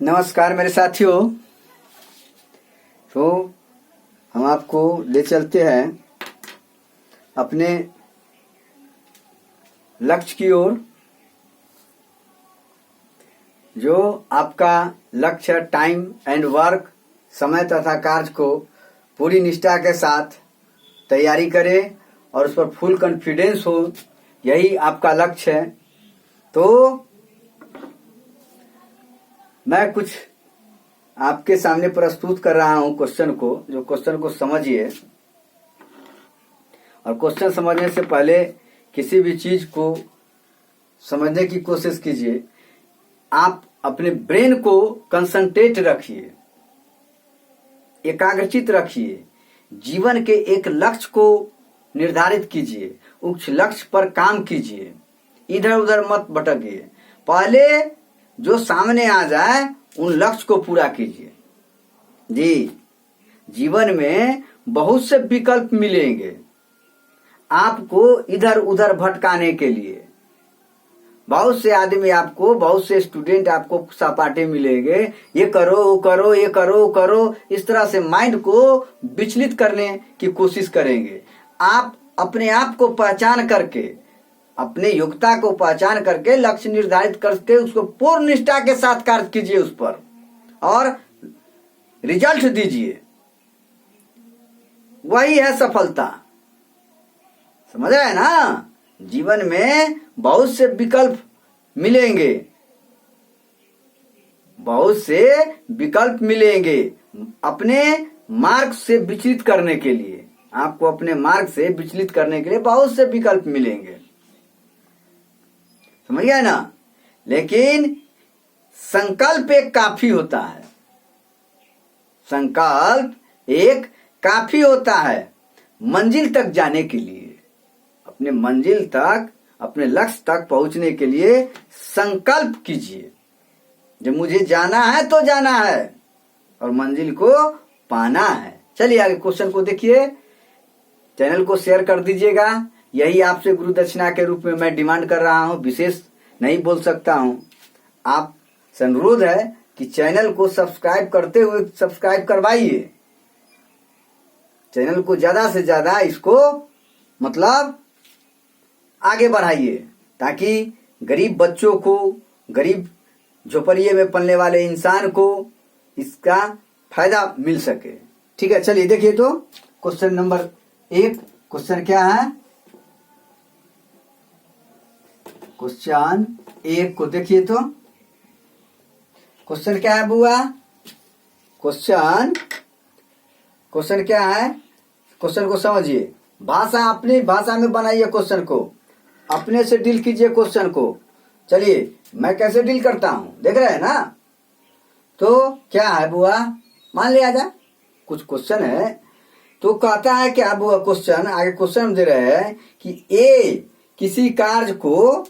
नमस्कार मेरे साथियों। तो हम आपको ले चलते हैं अपने लक्ष्य की ओर। जो आपका लक्ष्य टाइम एंड वर्क, समय तथा कार्य को पूरी निष्ठा के साथ तैयारी करे और उस पर फुल कॉन्फिडेंस हो, यही आपका लक्ष्य है। तो मैं कुछ आपके सामने प्रस्तुत कर रहा हूं क्वेश्चन को, जो क्वेश्चन को समझिए। और क्वेश्चन समझने से पहले किसी भी चीज को समझने की कोशिश कीजिए। आप अपने ब्रेन को कंसंट्रेट रखिए, एकाग्रचित रखिए, जीवन के एक लक्ष्य को निर्धारित कीजिए, उस लक्ष्य पर काम कीजिए, इधर उधर मत भटकिए। पहले जो सामने आ जाए उन लक्ष्य को पूरा कीजिए। जी, जीवन में बहुत से विकल्प मिलेंगे आपको इधर उधर भटकाने के लिए। बहुत से आदमी आपको, बहुत से स्टूडेंट आपको सपाटे मिलेंगे, ये करो वो करो, ये करो वो करो, इस तरह से माइंड को विचलित करने की कोशिश करेंगे। आप अपने आप को पहचान करके, अपने योग्यता को पहचान करके, लक्ष्य निर्धारित करके उसको पूर्ण निष्ठा के साथ कार्य कीजिए उस पर और रिजल्ट दीजिए। वही है सफलता। समझ रहे हैं ना? जीवन में बहुत से विकल्प मिलेंगे, बहुत से विकल्प मिलेंगे अपने मार्ग से विचलित करने के लिए। आपको अपने मार्ग से विचलित करने के लिए बहुत से विकल्प मिलेंगे, समझ गए ना? लेकिन संकल्प एक काफी होता है। संकल्प एक काफी होता है मंजिल तक जाने के लिए। अपने मंजिल तक, अपने लक्ष्य तक पहुंचने के लिए संकल्प कीजिए। जब मुझे जाना है तो जाना है और मंजिल को पाना है। चलिए आगे क्वेश्चन को देखिए। चैनल को शेयर कर दीजिएगा, यही आपसे गुरु दक्षिणा के रूप में मैं डिमांड कर रहा हूं। विशेष नहीं बोल सकता हूं। आप से अनुरोध है कि चैनल को सब्सक्राइब करते हुए सब्सक्राइब करवाइए। चैनल को ज्यादा से ज्यादा इसको मतलब आगे बढ़ाइए, ताकि गरीब बच्चों को, गरीब झोपड़िए में पलने वाले इंसान को इसका फायदा मिल सके। ठीक है, चलिए देखिए। तो क्वेश्चन नंबर 1, क्वेश्चन क्या है? क्वेश्चन 1 को देखिए। तो क्वेश्चन क्या है बुआ? क्वेश्चन क्या है? क्वेश्चन को समझिए। भाषा, अपनी भाषा में बनाइए क्वेश्चन को, अपने से डील कीजिए क्वेश्चन को। चलिए, मैं कैसे डील करता हूं देख रहे हैं ना? तो क्या है बुआ? मान लिया जा कुछ क्वेश्चन है, तो कहता है क्या बुआ? क्वेश्चन आगे क्वेश्चन दे रहे हैं कि ए किसी कार्य को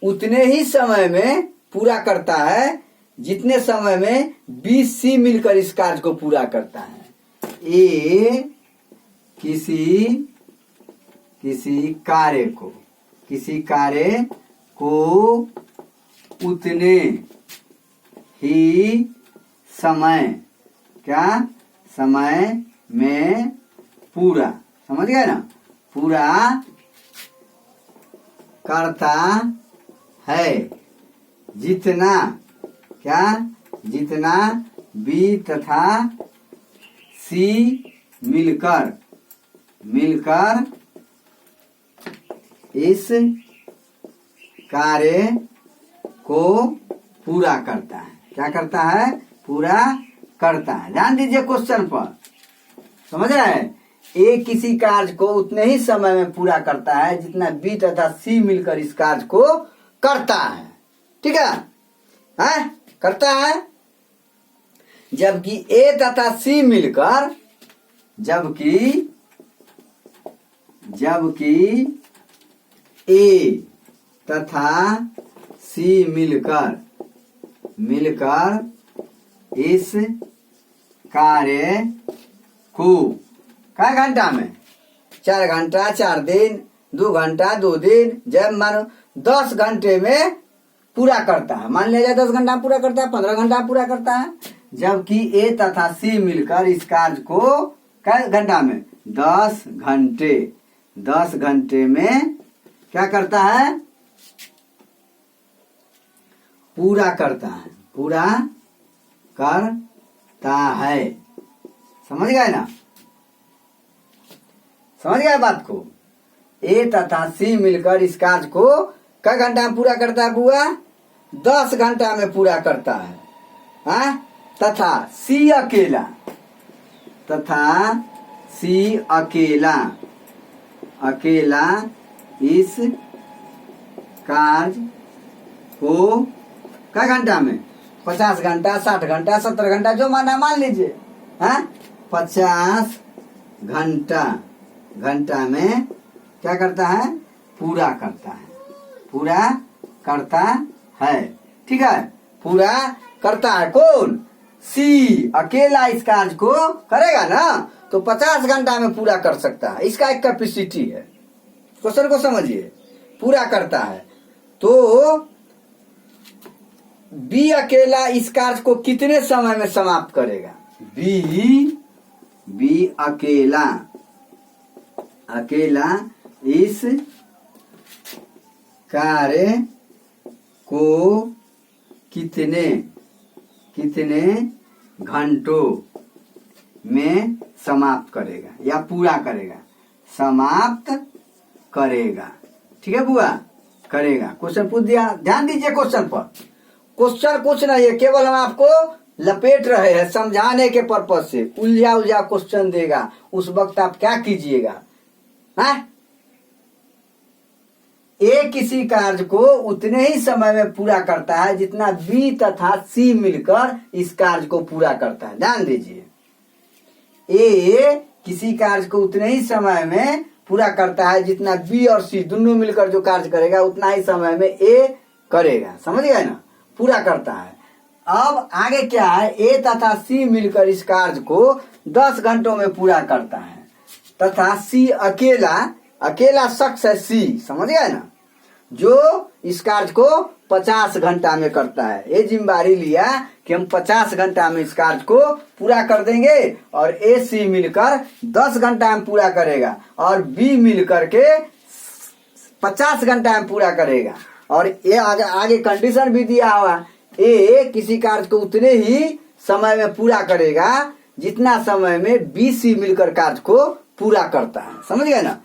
उतने ही समय में पूरा करता है जितने समय में बी सी मिलकर इस कार्य को पूरा करता है। ए किसी कार्य को उतने ही समय में पूरा, समझ गए ना? पूरा करता है जितना बी तथा सी मिलकर इस कार्य को पूरा करता है। क्या करता है? पूरा करता है। ध्यान दीजिए क्वेश्चन पर, समझ रहे हैं? ए किसी कार्य को उतने ही समय में पूरा करता है जितना बी तथा सी मिलकर इस कार्य को करता है। ठीक है? करता है। जबकि ए तथा सी मिलकर, जबकि ए तथा सी मिलकर इस कार्य को कै घंटा में? 4 घंटा, 4 दिन, 2 घंटा, 2 दिन, जब मानो 10 घंटे में पूरा करता है। मान लिया जाए 10 घंटा में पूरा करता है, 15 घंटा में पूरा करता है, जबकि ए तथा सी मिलकर इस कार्य को कै घंटा में 10 घंटे 10 घंटे में क्या करता है, पूरा करता है, पूरा करता है। समझ गए ना, समझ गए बात को। ए तथा सी मिलकर इस कार्य को कै घंटा में पूरा करता है बुआ, 10 घंटा में पूरा करता है। हाँ? तथा सी अकेला, तथा सी अकेला अकेला इस कार्य को कै घंटा में, 50 घंटा 60 घंटा 70 घंटा जो माना मान लीजिए। हाँ? 50 घंटा में क्या करता है, पूरा करता है, पूरा करता है। ठीक है, पूरा करता है कौन, सी अकेला इस कार्य को करेगा ना तो 50 घंटा में पूरा कर सकता है। इसका एक कैपेसिटी है। क्वेश्चन को समझिए, पूरा करता है तो बी अकेला इस कार्य को कितने समय में समाप्त करेगा, बी अकेला इस कार्य को कितने घंटों में समाप्त करेगा या पूरा करेगा, समाप्त करेगा। ठीक है बुआ, करेगा। क्वेश्चन पूछ दिया, ध्यान दीजिए क्वेश्चन पर। क्वेश्चन कुछ नहीं है, केवल हम आपको लपेट रहे हैं समझाने के पर्पज से। उलझा क्वेश्चन देगा, उस वक्त आप क्या कीजिएगा। ए किसी कार्य को उतने ही समय में पूरा करता है जितना बी तथा सी मिलकर इस कार्य को पूरा करता है। ध्यान दीजिए, ए किसी कार्य को उतने ही समय में पूरा करता है जितना बी और सी दोनों मिलकर जो कार्य करेगा उतना ही समय में ए करेगा। समझ गए ना, पूरा करता है। अब आगे क्या है, ए तथा सी मिलकर इस कार्य को 10 घंटों में पूरा करता है, तथा सी अकेला शख्स है सी। समझ गए ना, जो इस कार्य को 50 घंटा में करता है। ये जिम्मेदारी लिया कि हम 50 घंटा में इस कार्य को पूरा कर देंगे और ए सी मिलकर 10 घंटा में पूरा करेगा और बी मिलकर के 50 घंटा में पूरा करेगा। और ये आगे कंडीशन भी दिया हुआ, ए किसी कार्य को उतने ही समय में पूरा करेगा जितना समय में बी सी मिलकर कार्य को पूरा करता है। समझ गए ना,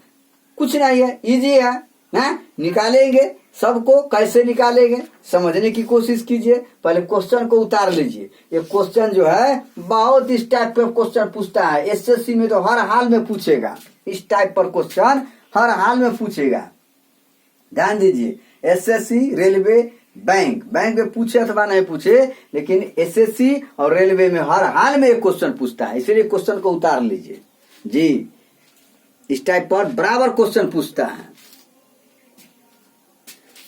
कुछ नहीं है, इजी है ना। निकालेंगे सबको, कैसे निकालेंगे समझने की कोशिश कीजिए। पहले क्वेश्चन को उतार लीजिए। ये क्वेश्चन जो है बहुत इस टाइप का क्वेश्चन पूछता है, एसएससी में तो हर हाल में पूछेगा। इस टाइप पर क्वेश्चन हर हाल में पूछेगा। ध्यान दीजिए, एसएससी, रेलवे, बैंक में पूछे अथवा नहीं पूछे, लेकिन एसएससी और रेलवे में हर हाल में एक क्वेश्चन पूछता है। इसलिए क्वेश्चन को उतार लीजिए जी। इस टाइप पर बराबर क्वेश्चन पूछता है।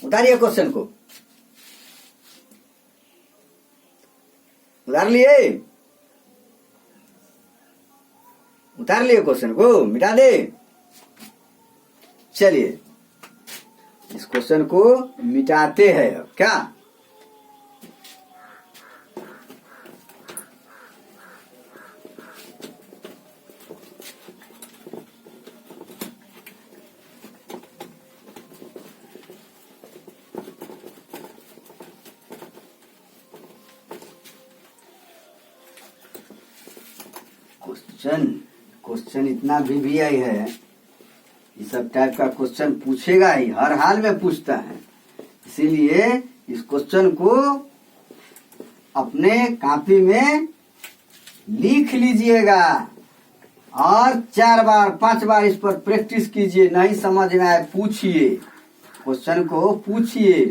उतारिए क्वेश्चन को, उतार लिए क्वेश्चन को, मिटा दे। चलिए इस क्वेश्चन को मिटाते हैं। अब क्या, क्वेश्चन इतना भी आई है, इस सब टाइप का क्वेश्चन पूछेगा ही, हर हाल में पूछता है। इसीलिए इस क्वेश्चन को अपने कॉपी में लिख लीजिएगा और 4 बार 5 बार इस पर प्रैक्टिस कीजिए। नहीं समझ में आए पूछिए, क्वेश्चन को पूछिए।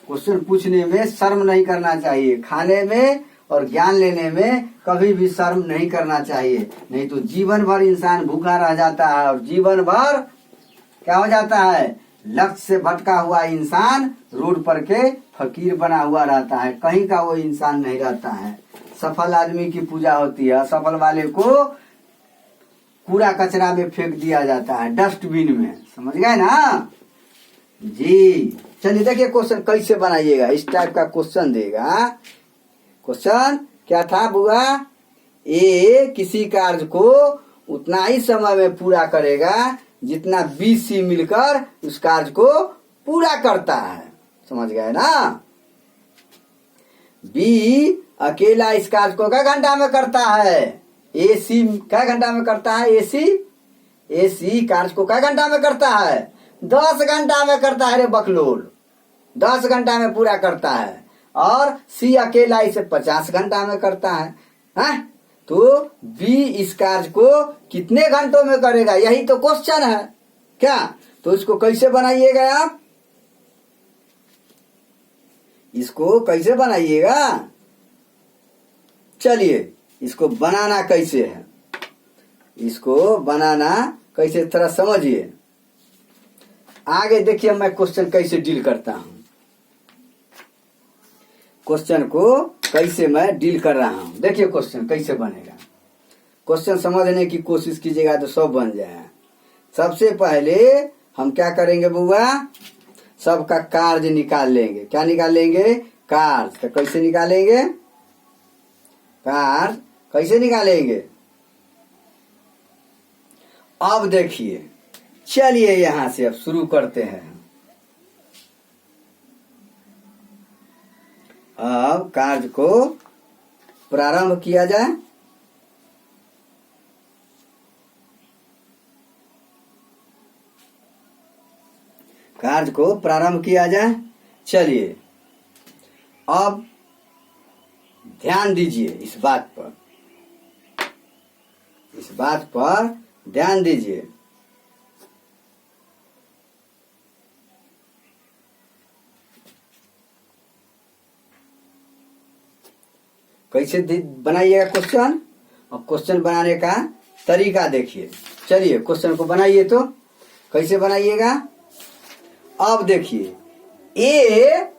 क्वेश्चन पूछने में शर्म नहीं करना चाहिए, खाने में और ज्ञान लेने में कभी भी शर्म नहीं करना चाहिए। नहीं तो जीवन भर इंसान भूखा रह जाता है और जीवन भर क्या हो जाता है, लक्ष्य से भटका हुआ इंसान रोड पर के फकीर बना हुआ रहता है, कहीं का वो इंसान नहीं रहता है। सफल आदमी की पूजा होती है, असफल वाले को कूड़ा कचरा में फेंक दिया जाता है, डस्टबिन में। समझ गए ना जी। चलिए देखिए क्वेश्चन कैसे बनाइएगा। इस टाइप का क्वेश्चन देगा। क्वेश्चन क्या था बुआ? ए किसी कार्य को उतना ही समय में पूरा करेगा जितना बी सी मिलकर उस कार्य को पूरा करता है। समझ गए ना? बी अकेला इस कार्य को क्या घंटा में करता है? ए सी क्या घंटा में करता है? ए सी कार्य को क्या घंटा में करता है? 10 घंटा में करता है रे बकलोल। 10 घंटा में पूरा करता है। और सी अकेला इसे 50 घंटा में करता है। हाँ? तो बी इस कार्य को कितने घंटों में करेगा? यही तो क्वेश्चन है क्या? तो इसको कैसे बनाइएगा आप? इसको कैसे बनाइएगा? चलिए इसको बनाना कैसे है, इसको बनाना कैसे थोड़ा समझिए। आगे देखिए मैं क्वेश्चन कैसे डील करता हूं। क्वेश्चन को कैसे मैं डील कर रहा हूं। देखिए क्वेश्चन कैसे बनेगा। क्वेश्चन समझने की कोशिश कीजिएगा तो सब बन जाए। सबसे पहले हम क्या करेंगे बुआ? सबका कार्य निकाल लेंगे। क्या निकाल लेंगे? कार्य। तो कैसे निकालेंगे? कार्य कैसे निकालेंगे? अब देखिए, चलिए यहां से अब शुरू करते हैं। अब कार्य को प्रारंभ किया जाए। कार्य को प्रारंभ किया जाए। चलिए अब ध्यान दीजिए इस बात पर, इस बात पर ध्यान दीजिए। कैसे बनाइएगा क्वेश्चन, और क्वेश्चन बनाने का तरीका देखिए। चलिए क्वेश्चन को बनाइए। तो कैसे बनाइएगा? अब देखिए, ए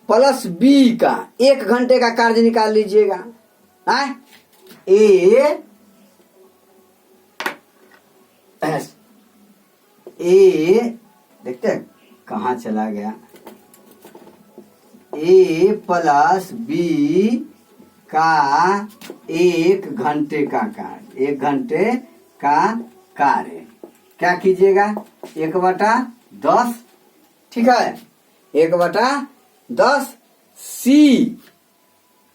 प्लस बी का 1 घंटे का कार्य निकाल लीजिएगा। ए देखते हैं कहाँ चला गया। ए प्लस बी का 1 घंटे का कार्य, 1 घंटे का कार्य क्या कीजिएगा? 1/10। ठीक है, 1/10 सी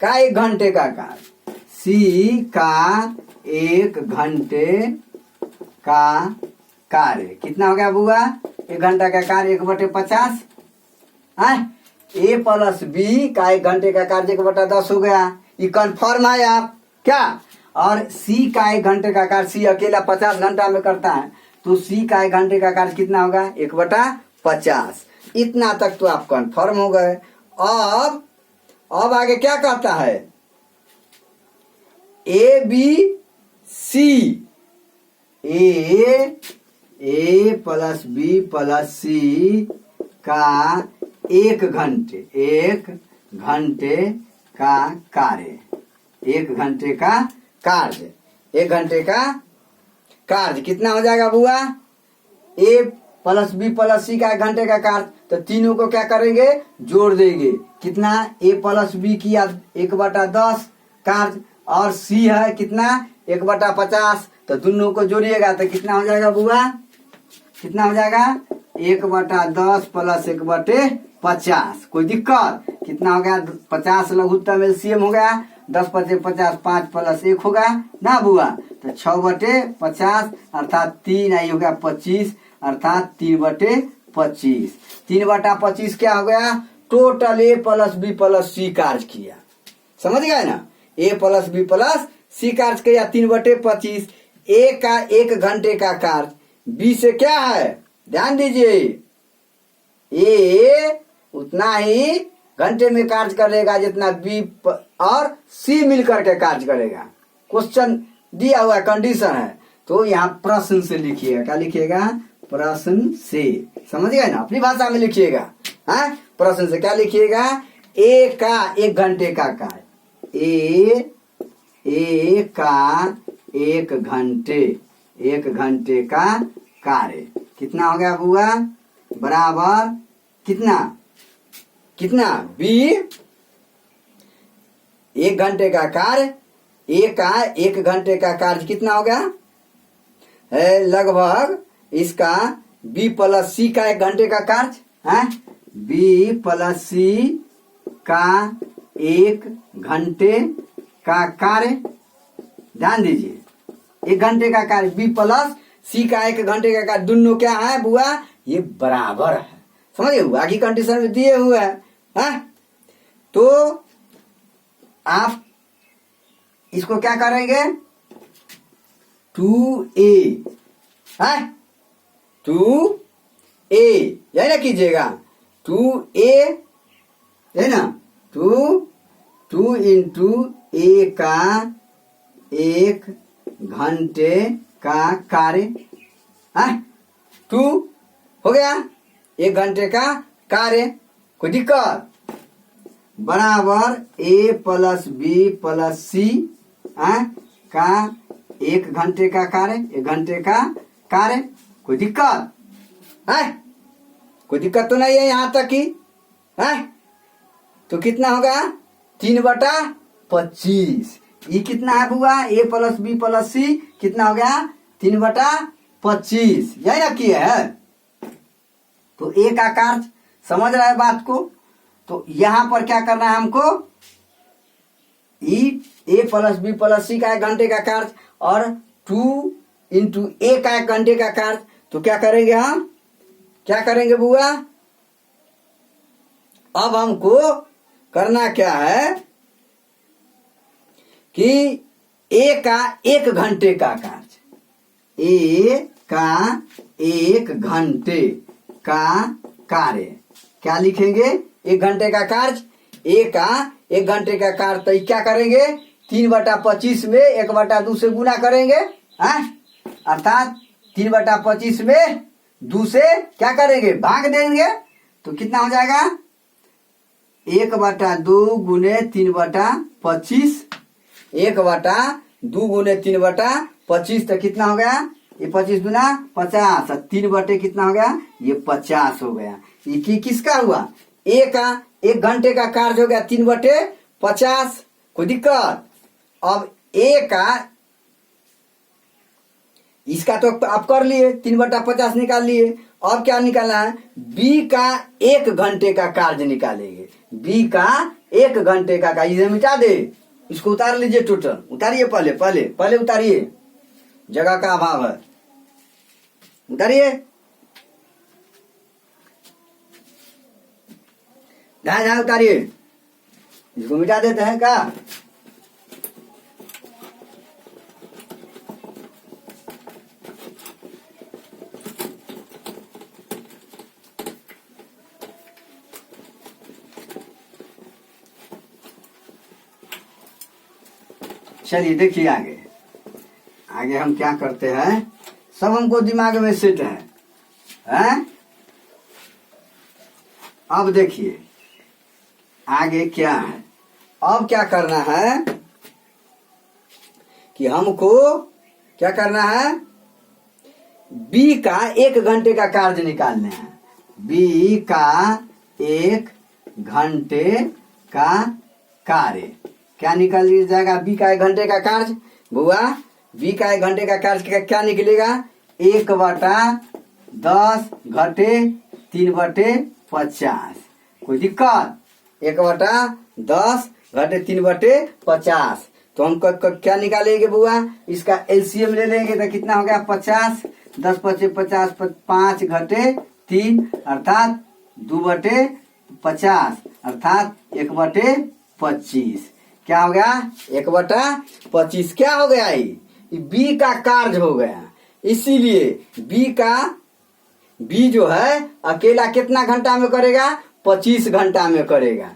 का 1 घंटे का कार्य, सी का 1 घंटे का कार्य कितना हो गया बुआ? 1 घंटा का कार्य 1/50। ए प्लस बी का 1 घंटे का कार्य 1/10 हो गया। ये कन्फर्म है आप क्या? और सी का 1 घंटे का कार्य, सी अकेला 50 घंटा में करता है, तो सी का 1 घंटे का कार्य कितना होगा? 1/50। इतना तक तो आप कन्फर्म हो गए। अब आगे क्या कहता है? A B C, A plus B plus C का 1 घंटे का कार्य, 1 घंटे का कार्य, 1 घंटे का कार्य कितना हो जाएगा बुआ? ए प्लस बी प्लस सी का 1 घंटे का कार्य। तो तीनों को क्या करेंगे? जोड़ देंगे। कितना? ए प्लस बी किया 1/10 कार्य, और सी है कितना? 1/50। तो दोनों को जोड़िएगा तो कितना हो जाएगा बुआ? कितना हो जाएगा? 1/10 प्लस 1/50। कोई दिक्कत? कितना हो गया? 50 लघुत्तम एलसीएम हो गया। 10×5 = 5 प्लस 1 होगा ना बुआ? तो 6/50 अर्थात 3 आई हो गया 25, अर्थात 3/25। 3/25 क्या हो गया? Total A plus B plus सी कार्य किया। समझ गए ना? ए प्लस बी प्लस सी कार्य किया 3/25। ए का 1 घंटे का कार्य, बी से क्या है? ध्यान दीजिए, ए उतना ही घंटे में कार्य करेगा जितना बी और सी मिलकर के कार्य करेगा। क्वेश्चन दिया हुआ कंडीशन है, तो यहाँ प्रश्न से लिखिएगा। क्या लिखिएगा? प्रश्न से। समझ गए ना? अपनी भाषा में लिखिएगा। प्रश्न से क्या लिखिएगा? ए का 1 घंटे का कार्य, ए का 1 घंटे का कार्य कितना हो गया बुआ? बराबर कितना कितना बी 1 घंटे का कार्य, ए का 1 घंटे का कार्य कितना हो गया है लगभग इसका बी प्लस सी का 1 घंटे का कार्य है, बी प्लस सी का 1 घंटे का कार्य। ध्यान दीजिए 1 घंटे का कार्य बी प्लस सी का 1 घंटे का कार्य, दोनों क्या है बुआ ये बराबर है। समझे हुआ की कंडीशन में दिए हुए है। तो आप इसको क्या करेंगे 2a है 2a यही ना कीजिएगा 2a है ना 2 इंटू a का 1 घंटे का कार्य है 2 हो गया 1 घंटे का कार्य, कोई दिक्कत बराबर a plus B plus C का 1 घंटे का कार्य, 1 घंटे का कार्य, कोई दिक्कत है कोई दिक्कत तो नहीं है यहाँ तक की है। तो कितना होगा 3/25 ये कितना है बुआ a प्लस बी प्लस सी कितना हो गया 3/25 यही ना किए है। तो ए का कार्य समझ रहा है बात को। तो यहां पर क्या करना है हमको ए प्लस बी प्लस सी का 1 घंटे का कार्य और 2 इंटू ए का 1 घंटे का कार्य। तो क्या करेंगे हम क्या करेंगे बुआ अब हमको करना क्या है कि ए का 1 घंटे का कार्य, ए का 1 घंटे का कार्य क्या लिखेंगे 1 घंटे का कार्य, ए का 1 घंटे का कार्य। तो क्या करेंगे 3/25 में 1/2 से गुना करेंगे अर्थात 3/25 में 2 से क्या करेंगे भाग देंगे। तो कितना हो जाएगा 1/2 गुने 3/25 1/2 गुने 3/25 तो कितना हो गया ये 25 गुना 50 और 3 कितना हो गया ये 50 हो गया। ये किसका हुआ ए का 1 घंटे का कार्य हो गया 3/50 कोई दिक्कत। अब ए का इसका तो आप कर लिए 3/50 निकाल लिए। अब क्या निकालना है बी का 1 घंटे का कार्य निकालेंगे, बी का 1 घंटे का कार्य इसे मिटा दे इसको उतार लीजिए टोटल उतारिए पहले पहले पहले उतारिए जगह का अभाव है उतारिए ध्यान उतारिए इसको मिटा देते हैं क्या। चलिए देखिए आगे आगे हम क्या करते हैं सब हमको दिमाग में सेट है अब देखिए आगे क्या है। अब क्या करना है कि हमको क्या करना है बी का 1 घंटे का कार्य निकालना है, बी का 1 घंटे का कार्य क्या निकल जाएगा बी का 1 घंटे का कार्य बुआ बी का 1 घंटे का कार्य क्या निकलेगा 1/10 घटे 3/50 कोई दिक्कत 1/10 घटे 3/50। तो हम क्या निकालेंगे बुआ इसका एलसीएम ले लेंगे तो कितना हो गया 50 10 × 50 5 घटे 3 अर्थात 2/50 अर्थात 1/25 क्या हो गया 1/25 क्या हो गया ये बी का कार्य हो गया। इसीलिए बी जो है अकेला कितना घंटा में करेगा 25 घंटा में करेगा।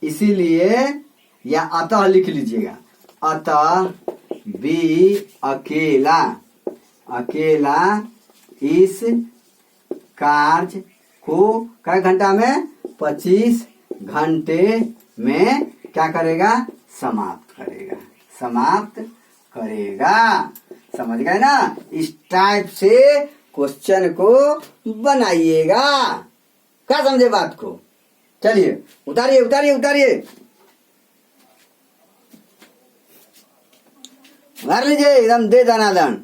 इसीलिए या अतः लिख लीजिएगा अतः बी अकेला इस कार्य को कई घंटा में 25 घंटे में क्या करेगा समाप्त करेगा। समझ गए ना। इस टाइप से क्वेश्चन को बनाइएगा। क्या समझे बात को? चलिए उतारिए उतारिए उतारिए, मार लीजिए एकदम दे दनादन।